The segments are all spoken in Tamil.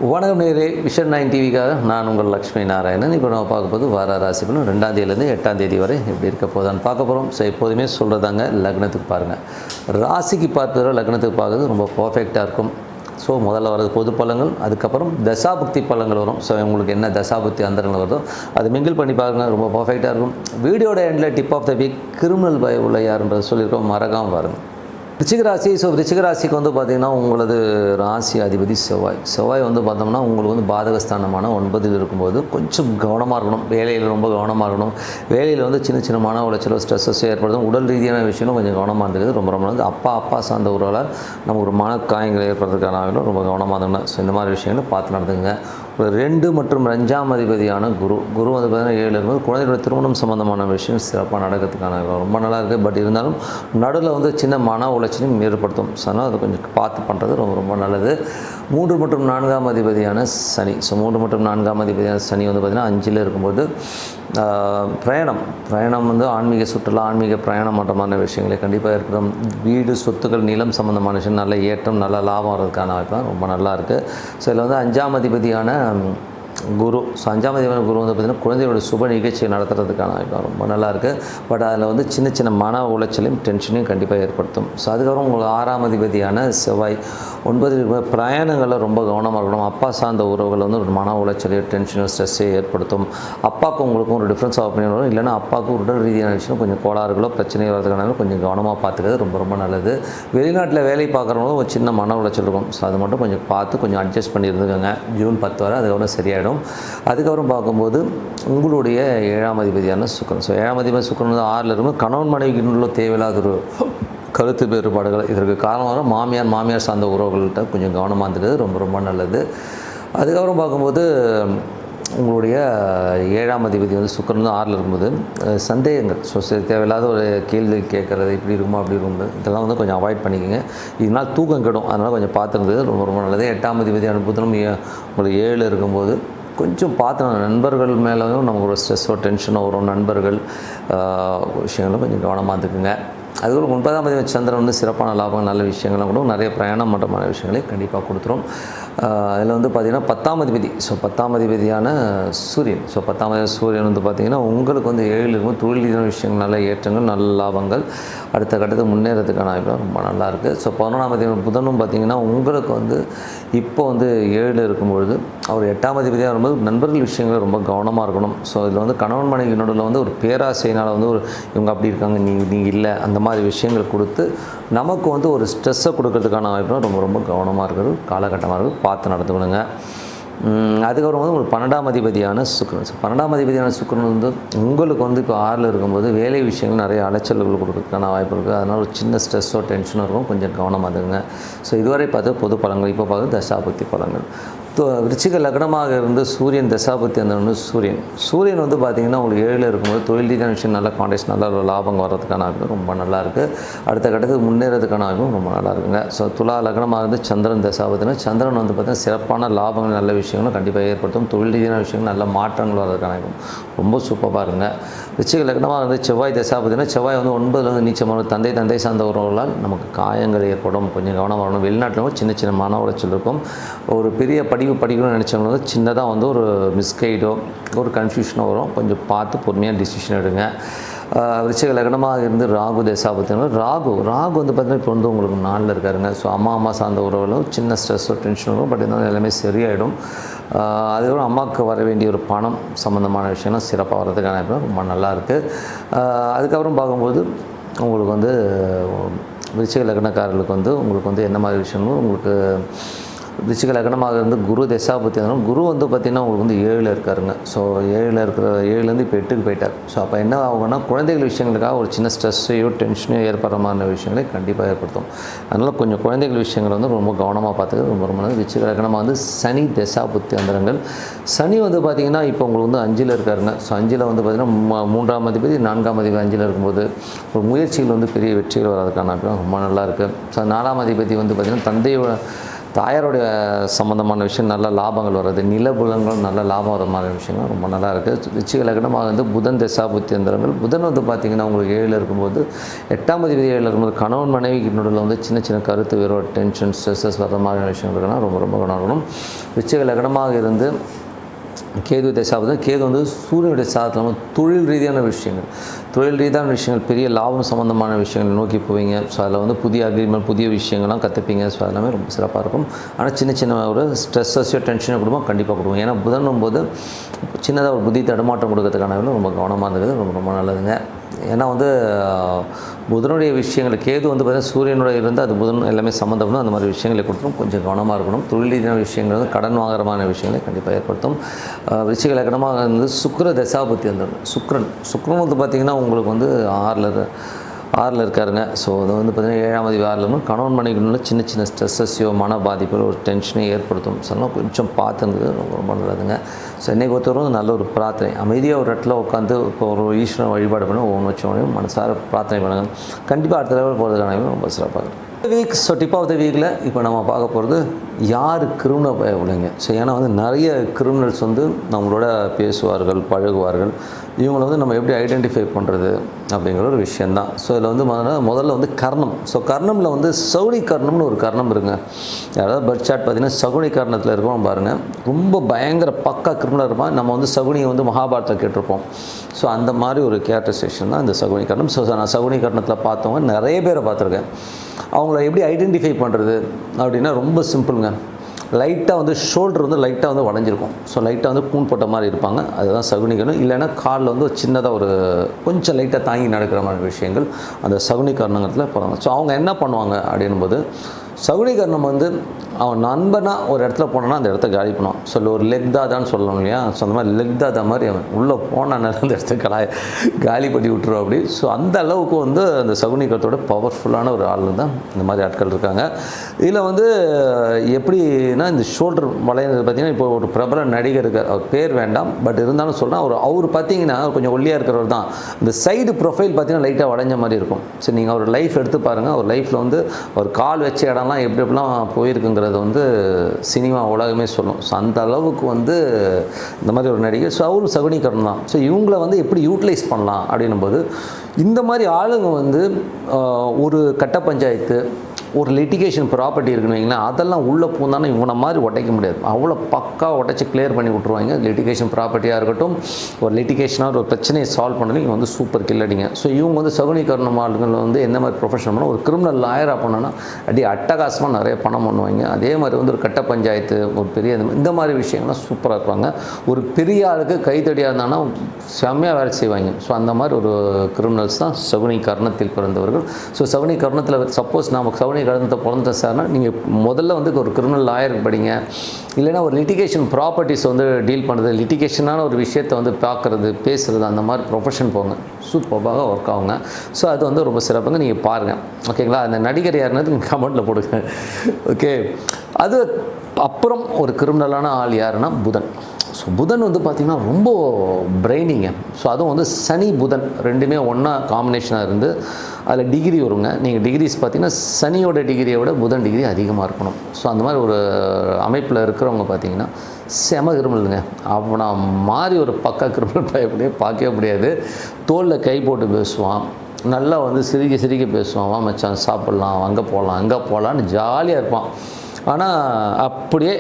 வணக்கம் நேரே விஷன் 9 டிவிக்காக நான் உங்கள் லக்ஷ்மி நாராயணன். இப்போ நம்ம பார்க்க போது வார ராசி பலன் 2ஆம் தேதியிலேருந்து 8ஆம் தேதி வரை எப்படி இருக்க போதான்னு பார்க்க போகிறோம். ஸோ எப்போதுமே சொல்கிறதாங்க, லக்னத்துக்கு பாருங்கள். ராசிக்கு பார்ப்பதோ லக்னத்துக்கு பார்க்குறது ரொம்ப பர்ஃபெக்டாக இருக்கும். ஸோ முதல்ல வரது பொது பலன்கள், அதுக்கப்புறம் தசாபுக்தி பலன்கள் வரும். ஸோ உங்களுக்கு என்ன தசாபுக்தி அந்தரங்கள் வருதோ அது மிங்கிள் பண்ணி பாருங்கள், ரொம்ப பர்ஃபெக்டாக இருக்கும். வீடியோட எண்டில் tip of the week criminal பய உள்ள யாருன்றது சொல்லியிருக்கோம், மறக்காமல் பாருங்கள். ரிச்சிக ராசி. ஸோ ரிச்சிக ராசிக்கு வந்து பார்த்திங்கன்னா உங்களது ராசி அதிபதி செவ்வாய் வந்து பார்த்தோம்னா உங்களுக்கு வந்து பாதகஸ்தானமான 9ல் இருக்கும்போது கொஞ்சம் கவனமாக இருக்கணும். வேலையில் ரொம்ப கவனமாக இருக்கணும். வேலையில் வந்து சின்ன சின்ன மன உளைச்சலோ ஸ்ட்ரெஸ்ஸஸ் ஏற்படுத்தும். உடல் ரீதியான விஷயங்களும் கொஞ்சம் கவனமாக இருந்தது ரொம்ப ரொம்ப வந்து அப்பா சார்ந்த உறவால் நமக்கு ஒரு மனக்காயங்கள் ஏற்படுறதுக்கான ரொம்ப கவனமாக இருந்தோம்னா ஸோ இந்த மாதிரி விஷயங்களை பார்த்து நடந்துங்க. ஒரு 2 மற்றும் 5ஆம் அதிபதியான குரு வந்து பார்த்திங்கன்னா 7 இருக்கும்போது குழந்தைகளோட திருமணம் சம்மந்தமான விஷயம் சிறப்பாக நடக்கிறதுக்கான ரொம்ப நல்லா இருக்குது. பட் இருந்தாலும் நடுவில் வந்து சின்ன மன உளைச்சலையும் ஏற்படுத்தும். ஸோ அதனால் அதை கொஞ்சம் பார்த்து பண்ணுறது ரொம்ப ரொம்ப நல்லது. 3 மற்றும் 4ஆம் அதிபதியான சனி. ஸோ 3 மற்றும் 4ஆம் அதிபதியான சனி வந்து பார்த்திங்கன்னா 5ல் இருக்கும்போது பிரயாணம் வந்து ஆன்மீக சுற்றுலா, ஆன்மீக பிரயாணம் மற்றமான விஷயங்களை கண்டிப்பாக ஏற்படும். வீடு, சொத்துக்கள், நிலம் சம்மந்தமான விஷயம் நல்ல ஏற்றம், நல்ல லாபம் வர்றதுக்கான வாய்ப்பு ரொம்ப நல்லா இருக்குது. ஸோ இதில் வந்து 5ஆம் அதிபதியான குரு. ஸோ 5ஆம் அதிபதியான குரு வந்து பார்த்திங்கன்னா குழந்தையோட சுப நிகழ்ச்சியை நடத்துறதுக்கான வாய்ப்பு ரொம்ப நல்லா இருக்குது. பட் அதில் வந்து சின்ன சின்ன மன உளைச்சலையும் டென்ஷனையும் கண்டிப்பாக ஏற்படுத்தும். ஸோ அதுக்கப்புறம் உங்களுக்கு 6ஆம் அதிபதியான செவ்வாய் 9ல் பிரயாணங்களில் ரொம்ப கவனமாக இருக்கணும். அப்பா சார்ந்த உறவுகள் வந்து ஒரு மன உளைச்சலையோ டென்ஷனோ ஸ்ட்ரெஸ்ஸை ஏற்படுத்தும். அப்பாவுக்கும் உங்களுக்கும் ஒரு டிஃப்ரென்ஸ் ஆஃப் ஒப்பீனியன் வரும். இல்லைனா அப்பாவுக்கு உடல் ரீதியான விஷயம் கொஞ்சம் கோளாறுகளோ பிரச்சனையோ வரதுக்கான கொஞ்சம் கவனமாக பார்த்துக்கிறது ரொம்ப ரொம்ப நல்லது. வெளிநாட்டில் வேலை பார்க்குறவங்களும் ஒரு சின்ன மன உளைச்சல் இருக்கும். ஸோ அது மட்டும் கொஞ்சம் பார்த்து கொஞ்சம் அட்ஜஸ்ட் பண்ணி இருந்துக்கோங்க. ஜூன் 10 வரை அதுக்கப்புறம் சரியாயிடும். அதுக்கப்புறம் பார்க்கும்போது உங்களுடைய 7ஆம் அதிபதியான சுக்கிரன். ஸோ 7ஆம் அதிபதி சுக்கிரன் வந்து 6ல் இருக்கும்போது கணவன் மனைவிக்குள்ள தேவையில்லாத ஒரு கருத்து வேறுபாடுகள் இதற்கு காரணமாக மாமியார் சார்ந்த உறவுகள்கிட்ட கொஞ்சம் கவனமாக இருந்துக்கிறது ரொம்ப ரொம்ப நல்லது. அதுக்கப்புறம் பார்க்கும்போது உங்களுடைய 7ஆம் அதிபதி வந்து சுக்கிரன் வந்து 6ல் இருக்கும்போது சந்தேகங்கள், ஸோ தேவையில்லாத ஒரு கேள்வி கேட்குறது, இப்படி இருக்குமா அப்படி இருக்கும்போது இதெல்லாம் வந்து கொஞ்சம் அவாய்ட் பண்ணிக்கோங்க. இதனால் தூக்கம் கெடும். அதனால் கொஞ்சம் பார்த்துருந்தது ரொம்ப ரொம்ப நல்லது. 8ஆம் அதிபதியான புதனும் உங்களுக்கு 7 இருக்கும்போது கொஞ்சம் பார்த்து நண்பர்கள் மேலேயும் நமக்கு ஒரு ஸ்ட்ரெஸ்ஸோ டென்ஷனோ வரும். நண்பர்கள் விஷயங்களும் கொஞ்சம் கவனமாக இருந்துக்குங்க. அதுக்கப்புறம் 9ஆம் அதிபதி சந்திரன் வந்து சிறப்பான லாபம், நல்ல விஷயங்கள்லாம் கூட நிறைய பிரயாணம் மட்டமான விஷயங்களை கண்டிப்பாக கொடுத்துரும். அதில் வந்து பார்த்திங்கன்னா 10ஆம் அதிபதி. ஸோ 10ஆம் அதிபதியான சூரியன். ஸோ 10ஆம் அதிபதி சூரியன் வந்து பார்த்திங்கன்னா உங்களுக்கு வந்து 7ல் இருக்கும் தொழில் ரீதியான விஷயங்கள், நல்ல ஏற்றங்கள், நல்ல லாபங்கள், அடுத்த கட்டத்துக்கு முன்னேறதுக்கான வாய்ப்பு ரொம்ப நல்லாயிருக்கு. ஸோ 11ஆம் அதிபதி புதனும் பார்த்திங்கன்னா உங்களுக்கு வந்து இப்போ வந்து 7ல் இருக்கும்பொழுது அவர் 8ஆம் அதிபதியாக வரும்போது நண்பர்கள் விஷயங்கள் ரொம்ப கவனமாக இருக்கணும். ஸோ இதில் வந்து கணவன் மனைவி நடுவில் வந்து ஒரு பேராசையினால் வந்து ஒரு இவங்க அப்படி இருக்காங்க, நீ இல்லை, அந்த மாதிரி விஷயங்கள் கொடுத்து நமக்கு வந்து ஒரு ஸ்ட்ரெஸ்ஸை கொடுக்கறதுக்கான வாய்ப்பு ரொம்ப ரொம்ப கவனமாக இருக்கிறது காலகட்டமாக இருக்குது. பார்த்து நடந்துக்கணுங்க. அதுக்கப்புறம் வந்து ஒரு 12ஆம் அதிபதியான சுக்கிரன். 12ஆம் அதிபதியான சுக்கிரன் வந்து உங்களுக்கு வந்து இப்போ 6ல் இருக்கும்போது வேலை விஷயங்கள் நிறைய அலைச்சல்கள் கொடுக்கறதுக்கான வாய்ப்பு இருக்குது. அதனால் ஒரு சின்ன ஸ்ட்ரெஸ்ஸோ டென்ஷனோ இருக்கும், கொஞ்சம் கவனமாக இருந்துங்க. ஸோ இதுவரை பார்த்து பொது பலன்கள். இப்போ பார்த்து தசாபுக்தி பலன்கள். விருச்சிக லக்னமாக இருந்து சூரியன் தசாபுக்தி அந்த சூரியன் வந்து பார்த்திங்கன்னா உங்களுக்கு 7ல் இருக்கும்போது தொழில் ரீதியான விஷயம் நல்ல கான்டெக்ட், நல்ல ஒரு லாபம் வர்றதுக்கான வாய்ப்பு ரொம்ப நல்லாயிருக்கு. அடுத்த கட்டத்துக்கு முன்னேறதுக்கான வாய்ப்பும் ரொம்ப நல்லா இருக்குங்க. ஸோ துலா லக்னமாக இருந்து சந்திரன் தசாபுக்தினா சந்திரன் வந்து பார்த்திங்கன்னா சிறப்பான லாபங்கள், நல்ல விஷயங்களும் கண்டிப்பாக ஏற்படுத்தும். தொழில் ரீதியான விஷயங்கள் நல்ல மாற்றங்கள் வர்றதுக்கான வாய்ப்பு ரொம்ப சூப்பராக இருங்க. விருச்சிக லக்னமாக இருந்து செவ்வாய் தசாபுக்தினா செவ்வாய் வந்து 9ல் வந்து நீச்சமான தந்தை சார்ந்த உறவுகளால் நமக்கு காயங்கள் ஏற்படும், கொஞ்சம் கவனமாக வரணும். வெளிநாட்டிலும் சின்ன சின்ன மன உளைச்சல் இருக்கும். ஒரு பெரிய படிக்கணும்னு நினச்சவங்க வந்து சின்னதாக வந்து ஒரு மிஸ்கைடோ ஒரு கன்ஃபியூஷனோ வரும். கொஞ்சம் பார்த்து பொறுமையாக டிசிஷன் எடுங்க. விருச்சிக லக்னமாக இருந்து ராகு தசாபுக்தினா ராகு வந்து பார்த்திங்கன்னா இப்போ வந்து உங்களுக்கு 4ல் இருக்காருங்க. ஸோ அம்மா சார்ந்த உறவுகளும் சின்ன ஸ்ட்ரெஸ்ஸோ டென்ஷன் வரும். பட் இருந்தாலும் எல்லாமே சரியாயிடும். அதுக்கப்புறம் அம்மாவுக்கு வர வேண்டிய ஒரு பணம் சம்மந்தமான விஷயம்லாம் சிறப்பாக வர்றதுக்கான ரொம்ப நல்லாயிருக்கு. அதுக்கப்புறம் பார்க்கும்போது உங்களுக்கு வந்து விருச்சிக லக்னக்காரர்களுக்கு வந்து உங்களுக்கு வந்து என்ன மாதிரி விஷயங்களும் உங்களுக்கு விருச்சிக லக்னமாக இருந்து குரு தசாபுக்தி குரு வந்து பார்த்திங்கன்னா உங்களுக்கு வந்து 7ல் இருக்காருங்க. ஸோ 7லேருந்து இப்போ 8க்கு போயிட்டார். ஸோ அப்போ என்ன ஆகும்னா குழந்தைகள் விஷயங்களுக்காக ஒரு சின்ன ஸ்ட்ரெஸ்ஸையோ டென்ஷனையோ ஏற்படுற மாதிரி விஷயங்களை கண்டிப்பாக ஏற்படுத்தும். அதனால் கொஞ்சம் குழந்தைகள் விஷயங்களை வந்து ரொம்ப கவனமாக பார்த்துக்கிறது ரொம்ப ரொம்ப நல்லது. விருச்சிக லக்னமாக வந்து சனி தசாபுக்தி அந்தரங்கள். சனி வந்து பார்த்திங்கன்னா இப்போ உங்களுக்கு வந்து 5ல் இருக்காருங்க. ஸோ 5ல் வந்து பார்த்திங்கன்னா 3ஆம் அதிபதி 4ஆம் அதிபதி 5ல் இருக்கும்போது ஒரு முயற்சிகள் வந்து பெரிய வெற்றிகள் வர்றதுக்கான ரொம்ப நல்லாயிருக்கு. ஸோ 4ஆம் அதிபதி வந்து பார்த்திங்கன்னா தாயாரோடைய சம்மந்தமான விஷயம் நல்ல லாபங்கள் வர்றது, நிலபுலங்கள் நல்ல லாபம் வர மாதிரி விஷயங்கள் ரொம்ப நல்லா இருக்குது. விருச்சிக லக்னமாக வந்து புதன் தசாபுத்தி எந்திரங்கள். புதன் வந்து பார்த்திங்கன்னா உங்களுக்கு 7 இருக்கும்போது 8ஆம் அதிபதி 7 இருக்கும்போது கணவன் மனைவிக்கு நடுவில் வந்து சின்ன சின்ன கருத்து வேறுபாடு, டென்ஷன், ஸ்ட்ரெஸ்ஸஸ் வர மாதிரியான விஷயம் இருக்குன்னா ரொம்ப ரொம்ப கவனம். விருச்சிக லக்னமாக இருந்து கேது தசாபுத்தி, கேது வந்து சூரியனுடைய சாதத்தில் வந்து தொழில் ரீதியான விஷயங்கள், பெரிய லாபம் சம்மந்தமான விஷயங்கள் நோக்கி போவீங்க. ஸோ அதில் வந்து புதிய அக்ரிமெண்ட், புதிய விஷயங்கள்லாம் கற்றுப்பீங்க. ஸோ எல்லாமே ரொம்ப சிறப்பாக இருக்கும். ஆனால் சின்ன சின்ன ஒரு ஸ்ட்ரெஸ்ஸஸோ டென்ஷனோ கொடுப்போம், கண்டிப்பாக கொடுக்கும். ஏன்னா புதனும் போது சின்னதாக ஒரு புத்தி தடுமாற்றம் கொடுக்கறதுக்கான ரொம்ப கவனமாக இருந்தது, ரொம்ப ரொம்ப நல்லதுங்க. ஏன்னா வந்து புதனுடைய விஷயங்கள், கேது வந்து பார்த்தீங்கன்னா சூரியனுடைய இருந்து அது புதன் எல்லாமே சம்மந்தப்படும். அந்த மாதிரி விஷயங்களை கொடுத்துரும், கொஞ்சம் கவனமாக இருக்கணும். தொழில் ரீதியான விஷயங்கள் வந்து கடன் வாங்குறமான விஷயங்களை கண்டிப்பாக ஏற்படுத்தும். விருச்சிக லக்னமாக வந்து சுக்கிர தசாபுத்தி வந்துடும். சுக்கிரன் வந்து பார்த்திங்கன்னா உங்களுக்கு வந்து 6ல் இருக்காருங்க. ஸோ அது வந்து பார்த்திங்கன்னா 7ஆம் அதிபதி 6ல் கணவன் மனைவிக்குள்ள சின்ன சின்ன ஸ்ட்ரெஸ்ஸையோ மன பாதிப்புகளோ ஒரு டென்ஷனையும் ஏற்படுத்தும். ஸோ கொஞ்சம் பார்த்துருந்தது ரொம்ப நல்லதுங்க. ஸோ என்னை பொறுத்தவரைக்கும் நல்ல ஒரு பிரார்த்தனை, அமைதியாக ஒரு இடத்துல உட்காந்து இப்போ ஒரு ஈஸ்வரன் வழிபாடு பண்ணி ஒவ்வொன்று வச்சோடனையும் மனசார பிரார்த்தனை பண்ணுங்கள். கண்டிப்பாக அடுத்த லெவல் போகிறதுக்கான ரொம்ப சிறப்பாக இருக்கும். Week so tip of the வீக்கில் இப்போ நம்ம பார்க்க போகிறது யார் கிரிமினல் பயப்படைங்க. ஸோ ஏன்னா வந்து நிறைய கிரிமினல்ஸ் வந்து நம்மளோட பேசுவார்கள், பழகுவார்கள். இவங்களை வந்து நம்ம எப்படி ஐடென்டிஃபை பண்ணுறது அப்படிங்கிற ஒரு விஷயந்தான். ஸோ இதில் வந்து முதல்ல வந்து கர்ணம். ஸோ கர்ணமில் வந்து சகுனி கர்ணம்னு ஒரு கர்ணம் இருக்குங்க. யாராவது பர்த் சார்ட் பார்த்தீங்கன்னா சகுனி கர்ணத்தில் இருக்கோம் பாருங்கள், ரொம்ப பயங்கர பக்கா கிரிமினல் இருப்பான். நம்ம வந்து சகுனியை வந்து மகாபாரதத்தில் கேட்டிருப்போம். ஸோ அந்த மாதிரி ஒரு கேரக்டரைசேஷன் தான் இந்த சகுனி கர்ணம். ஸோ நான் சகுனி கர்ணத்தில் பார்த்தவங்க நிறைய பேரை பார்த்துருக்கேன். அவங்கள எப்படி ஐடென்டிஃபை பண்ணுறது அப்படின்னா ரொம்ப சிம்பிளுங்க. லைட்டாக வந்து ஷோல்டர் வந்து லைட்டாக வந்து வளைஞ்சிருக்கும். ஸோ லைட்டாக வந்து கூன் போட்ட மாதிரி இருப்பாங்க, அதுதான் சகுனிகரணம். இல்லைன்னா காலில் வந்து ஒரு சின்னதாக ஒரு கொஞ்சம் லைட்டாக தாங்கி நடக்கிற மாதிரி விஷயங்கள் அந்த சகுனிகரணத்தில் போகிறாங்க. ஸோ அவங்க என்ன பண்ணுவாங்க அப்படின்போது, சகுனிகரணம் வந்து அவன் நண்பனாக ஒரு இடத்துல போனோன்னா அந்த இடத்த காலி பண்ணுவான். ஸோ ஒரு லெக் தாதான்னு சொல்லணும் இல்லையா. ஸோ அந்த மாதிரி லெக் தாதா மாதிரி அவன் உள்ளே போனால அந்த இடத்த காலி பண்ணி விட்டுருவோம் அப்படி. ஸோ அந்த அளவுக்கு வந்து அந்த சகுனிகரத்தோட பவர்ஃபுல்லான ஒரு ஆள் தான் இந்த மாதிரி ஆட்கள் இருக்காங்க. இதில் வந்து எப்படின்னா இந்த ஷோல்டர் வளையிறது பார்த்திங்கன்னா இப்போ ஒரு பிரபல நடிகர் இருக்கார், அவர் பேர் வேண்டாம், பட் இருந்தாலும் சொல்கிறேன், அவர் பார்த்தீங்கன்னா கொஞ்சம் ஒல்லியாக இருக்கிறவர் தான். இந்த சைடு ப்ரொஃபைல் பார்த்திங்கன்னா லைட்டாக வளைஞ்ச மாதிரி இருக்கும். சரி, நீங்கள் அவர் லைஃப் எடுத்து பாருங்கள். அவர் லைஃப்பில் வந்து அவர் கால் வச்ச இடம்லாம் எப்படி எப்படிலாம் போயிருக்குங்கிறது வந்து சினிமா உலகமே சொல்லும். ஸோ அந்த அளவுக்கு வந்து இந்த மாதிரி ஒரு நடிகர். ஸோ அவரும் சகுனிகரணம் தான். ஸோ இவங்களை வந்து எப்படி யூட்டிலைஸ் பண்ணலாம் அப்படின்னும் போது, இந்த மாதிரி ஆளுங்க வந்து ஒரு கட்ட பஞ்சாயத்து, ஒரு லிட்டிகேஷன் ப்ராப்பர்ட்டி இருக்குன்னு வைங்களேன், அதெல்லாம் உள்ளே பூந்தானே இவனை மாதிரி உடைக்க முடியாது. அவ்வளோ பக்கா உடைச்சி கிளியர் பண்ணி விட்ருவாங்க. லிட்டிகேஷன் ப்ராப்பர்ட்டியாக இருக்கட்டும், ஒரு லிட்டிகேஷனாக ஒரு பிரச்சனையை சால்வ் பண்ணி இவங்க வந்து சூப்பர் கில்லடிங்க. ஸோ இவங்க வந்து சகுனிகரணம் ஆளுங்கள் வந்து என்ன மாதிரி ப்ரொஃபஷன் பண்ணால், ஒரு கிரிமினல் லாயராக பண்ணோன்னா அடி அட்டகாசமாக நிறைய பணம் பண்ணுவாங்க. அதே மாதிரி வந்து ஒரு கட்ட பஞ்சாயத்து, ஒரு பெரிய இந்த மாதிரி விஷயங்கள்லாம் சூப்பராக இருப்பாங்க. ஒரு பெரிய ஆளுக்கு கைத்தடியாக இருந்தாங்கன்னா செம்மையாக வேலை செய்வாங்க. ஸோ அந்த மாதிரி ஒரு கிரிமினல்ஸ் தான் சகுனி கர்ணத்தில் பிறந்தவர்கள். ஸோ சகுனி கர்ணத்தில் சப்போஸ் நாம் சகுனி கர்ணத்தை பிறந்துட்டேன் சார்னா, நீங்கள் முதல்ல வந்து ஒரு கிரிமினல் லாயருக்கு படிங்க. இல்லைனா ஒரு லிட்டிகேஷன் ப்ராப்பர்ட்டிஸ் வந்து டீல் பண்ணுறது, லிட்டிகேஷனான ஒரு விஷயத்தை வந்து பார்க்குறது, பேசுகிறது, அந்த மாதிரி ப்ரொஃபஷன் போங்க, சூப்பராக ஒர்க் ஆகுங்க. ஸோ அது வந்து ரொம்ப சிறப்புங்க. நீங்கள் பாருங்கள், ஓகேங்களா. அந்த நடிகர் யாருன்னு நீங்கள் கமெண்ட்டில் போடுங்க, ஓகே. அது அப்புறம் ஒரு கிரிமினலான ஆள் யாருன்னா புதன். ஸோ புதன் வந்து பார்த்திங்கன்னா ரொம்ப பிரெயினிங்க. ஸோ அதுவும் வந்து சனி புதன் ரெண்டுமே ஒன்றா காம்பினேஷனாக இருந்து அதில் டிகிரி வருங்க. நீங்கள் டிகிரிஸ் பார்த்திங்கன்னா சனியோட டிகிரியை விட புதன் டிகிரி அதிகமாக இருக்கணும். ஸோ அந்த மாதிரி ஒரு அமைப்பில் இருக்கிறவங்க பார்த்திங்கன்னா செம கிரிமினலுங்க. அவனை மாதிரி ஒரு பக்கா கிரிமினல் பயப்படியே பார்க்கவே முடியாது. தோளில் கை போட்டு பேசுவான், நல்லா வந்து சிரிக்க பேசுவான். வா மச்சான் சாப்பிட்லாம், அங்கே போகலான்னு ஜாலியாக இருப்பான். ஆனால் அப்படியே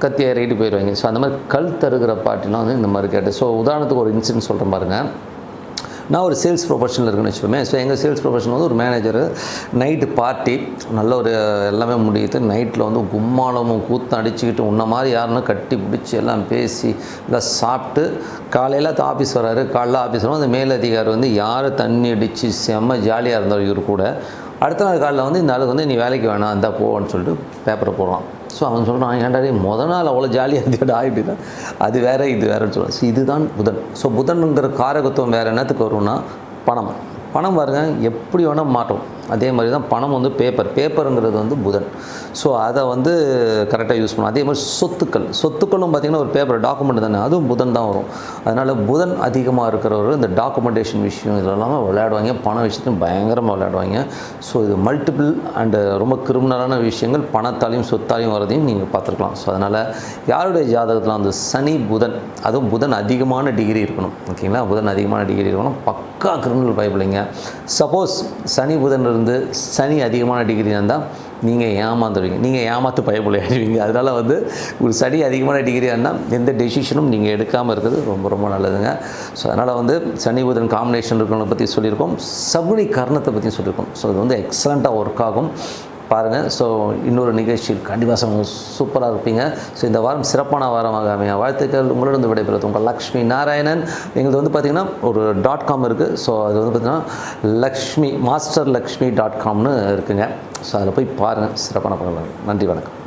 கத்தியை ஏறிட்டு போயிடுவாங்க. ஸோ அந்த மாதிரி கல் தருகிற பாட்டிலாம் வந்து இந்த மாதிரி கேட்டு. ஸோ உதாரணத்துக்கு ஒரு இன்சிடென்ட் சொல்கிறேன் பாருங்கள். நான் ஒரு சேல்ஸ் ப்ரொஃபஷனில் இருக்குன்னு வச்சுக்கோமே. ஸோ எங்கள் சேல்ஸ் ப்ரொஃபஷன் வந்து ஒரு மேனேஜரு, நைட்டு பார்ட்டி நல்ல ஒரு எல்லாமே முடியுது. நைட்டில் வந்து கும்மாளமும் கூத்தம் அடிச்சுக்கிட்டு உன்ன மாதிரி யாருன்னா கட்டி பிடிச்சி எல்லாம் பேசி எல்லாம் சாப்பிட்டு காலையில் ஆஃபீஸ் வராரு. காலையில் ஆஃபீஸ் வரும். அந்த மேலதிகாரி வந்து யார் தண்ணி அடித்து செம்ம ஜாலியாக இருந்தவர் இவர் கூட. அடுத்த நாள் காலையில் வந்து இந்த ஆளுக்கு வந்து நீ வேலைக்கு வேணாம் அந்த போவான்னு சொல்லிட்டு பேப்பரை போடுறான். ஸோ அவன் சொல்கிறான், ஏன்டாடி மொதல் நாள் அவ்வளோ ஜாலியாக இருந்துடா அப்படின்னா, அது வேறு இது வேறுன்னு சொல்லுவான். ஸோ இதுதான் புதன். ஸோ புதனுங்கிற காரகத்துவம் வேறு என்னத்துக்கு வரும்னா பணம் பாருங்கள் எப்படி வேணால் மாட்டோம். அதே மாதிரி தான் பணம் வந்து பேப்பருங்கிறது வந்து புதன். ஸோ அதை வந்து கரெக்டாக யூஸ் பண்ணணும். அதே மாதிரி சொத்துக்களும் பார்த்திங்கன்னா ஒரு பேப்பர் டாக்குமெண்ட் தானே, அதுவும் புதன் தான் வரும். அதனால் புதன் அதிகமாக இருக்கிறவர்கள் இந்த டாக்குமெண்டேஷன் விஷயம் இதெல்லாம் விளையாடுவாங்க, பண விஷயத்தையும் பயங்கரமாக விளையாடுவாங்க. ஸோ இது மல்டிபிள் அண்டு ரொம்ப கிரிமினலான விஷயங்கள் பணத்தாலையும் சொத்தாலையும் வரதையும் நீங்கள் பார்த்துருக்கலாம். ஸோ அதனால் யாருடைய ஜாதகத்தில் அந்த சனி புதன், அதுவும் புதன் அதிகமான டிகிரி இருக்கணும், ஓகேங்களா, புதன் அதிகமான டிகிரி இருக்கணும், பக்கா கிரிமினல் பயப்படைங்க. சப்போஸ் சனி புதன் இருந்து சனி அதிகமான டிகிரி இருந்தால் நீங்கள் ஏமாந்துடுவீங்க, நீங்கள் ஏமாற்று பயப்படையாடுவீங்க. அதனால் வந்து ஒரு சனி அதிகமான டிகிரியாக இருந்தால் எந்த டெசிஷனும் நீங்கள் எடுக்காமல் இருக்கிறது ரொம்ப ரொம்ப நல்லதுங்க. ஸோ அதனால் வந்து சனி புதன் காம்பினேஷன் இருக்கிறவங்களை பற்றி சொல்லியிருக்கோம், சகுனி கர்ணத்தை பற்றி சொல்லியிருக்கோம். ஸோ இது வந்து எக்ஸலண்ட்டாக ஒர்க் ஆகும் பாருங்கள். ஸோ இன்னொரு நிகழ்ச்சி கண்டிப்பாக சூப்பராக இருப்பீங்க. ஸோ இந்த வாரம் சிறப்பான வாரமாக அமைய வாழ்த்துக்கள். உங்களிடம் விடைபெறுவது உங்கள் லக்ஷ்மி நாராயணன். எங்களுக்கு வந்து பார்த்திங்கன்னா ஒரு .com இருக்குது. ஸோ அது வந்து பார்த்திங்கன்னா masterlakshmi.com இருக்குங்க. ஸோ அதில் போய் பாருங்கள், சிறப்பான பலன். நன்றி, வணக்கம்.